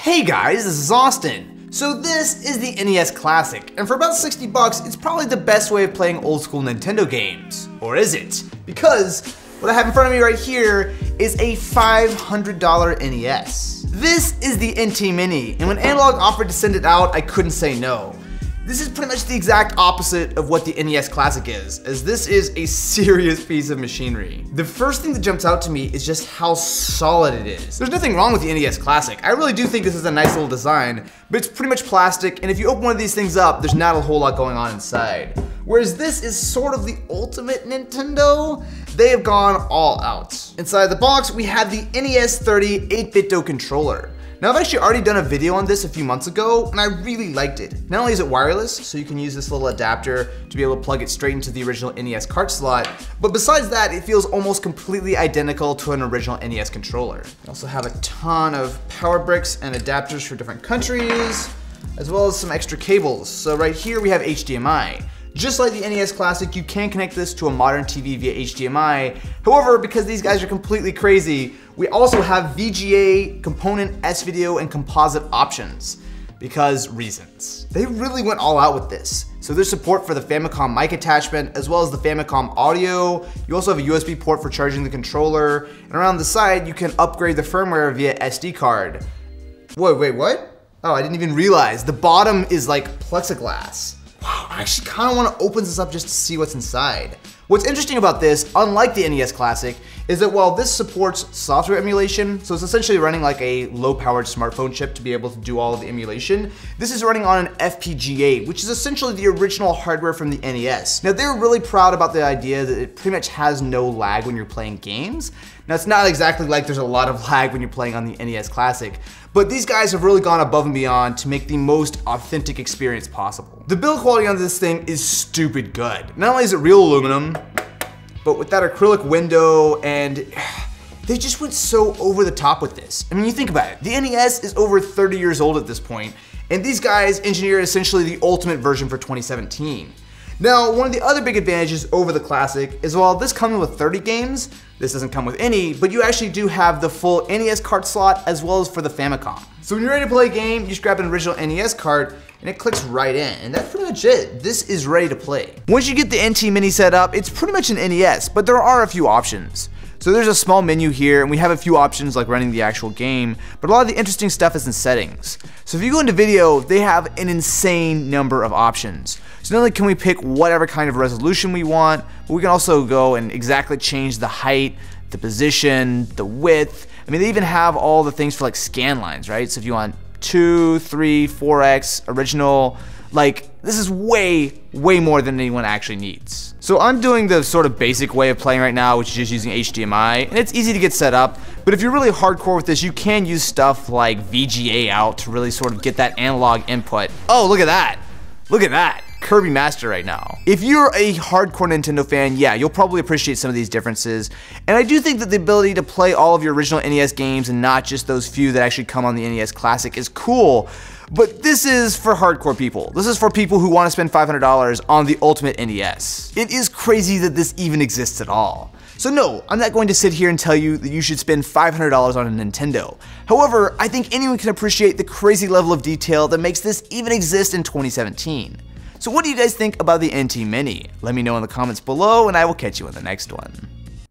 Hey guys, this is Austin. So this is the NES Classic, and for about 60 bucks, it's probably the best way of playing old school Nintendo games. Or is it? Because what I have in front of me right here is a $500 NES. This is the NT Mini, and when Analog offered to send it out, I couldn't say no. This is pretty much the exact opposite of what the NES Classic is, as this is a serious piece of machinery. The first thing that jumps out to me is just how solid it is. There's nothing wrong with the NES Classic. I really do think this is a nice little design, but it's pretty much plastic, and if you open one of these things up, there's not a whole lot going on inside. Whereas this is sort of the ultimate Nintendo. They have gone all out. Inside the box, we have the NES 30 8-bit controller. Now, I've actually already done a video on this a few months ago, and I really liked it. Not only is it wireless, so you can use this little adapter to be able to plug it straight into the original NES cart slot, but besides that, it feels almost completely identical to an original NES controller. We also have a ton of power bricks and adapters for different countries, as well as some extra cables. So right here we have HDMI. Just like the NES Classic, you can connect this to a modern TV via HDMI. However, because these guys are completely crazy, we also have VGA, component, S-video, and composite options. Because reasons. They really went all out with this. So there's support for the Famicom mic attachment, as well as the Famicom audio. You also have a USB port for charging the controller. And around the side, you can upgrade the firmware via SD card. Wait, what? Oh, I didn't even realize. The bottom is like plexiglass. Wow, I actually kind of want to open this up just to see what's inside. What's interesting about this, unlike the NES Classic, is that while this supports software emulation, so it's essentially running like a low-powered smartphone chip to be able to do all of the emulation, this is running on an FPGA, which is essentially the original hardware from the NES. Now, they're really proud about the idea that it pretty much has no lag when you're playing games. Now, it's not exactly like there's a lot of lag when you're playing on the NES Classic, but these guys have really gone above and beyond to make the most authentic experience possible. The build quality on this thing is stupid good. Not only is it real aluminum, but with that acrylic window, and they just went so over the top with this. I mean, you think about it, the NES is over 30 years old at this point, and these guys engineered essentially the ultimate version for 2017. Now, one of the other big advantages over the Classic is while this comes with 30 games, this doesn't come with any, but you actually do have the full NES cart slot as well as for the Famicom. So when you're ready to play a game, you just grab an original NES cart and it clicks right in, and that's pretty much it. This is ready to play. Once you get the NT Mini set up, it's pretty much an NES, but there are a few options. So there's a small menu here, and we have a few options like running the actual game, but a lot of the interesting stuff is in settings. So if you go into video, they have an insane number of options. So not only can we pick whatever kind of resolution we want, but we can also go and exactly change the height, the position, the width. I mean, they even have all the things for like scan lines, right? So if you want 2, 3, 4x, original, like this is way more than anyone actually needs. So I'm doing the sort of basic way of playing right now, which is just using HDMI, and it's easy to get set up, but if you're really hardcore with this, you can use stuff like VGA out to really sort of get that analog input. Oh, look at that. Look at that. Kirby Master right now. If you're a hardcore Nintendo fan, yeah, you'll probably appreciate some of these differences. And I do think that the ability to play all of your original NES games and not just those few that actually come on the NES Classic is cool. But this is for hardcore people. This is for people who want to spend $500 on the ultimate NES. It is crazy that this even exists at all. So no, I'm not going to sit here and tell you that you should spend $500 on a Nintendo. However, I think anyone can appreciate the crazy level of detail that makes this even exist in 2017. So what do you guys think about the NT Mini? Let me know in the comments below, and I will catch you in the next one.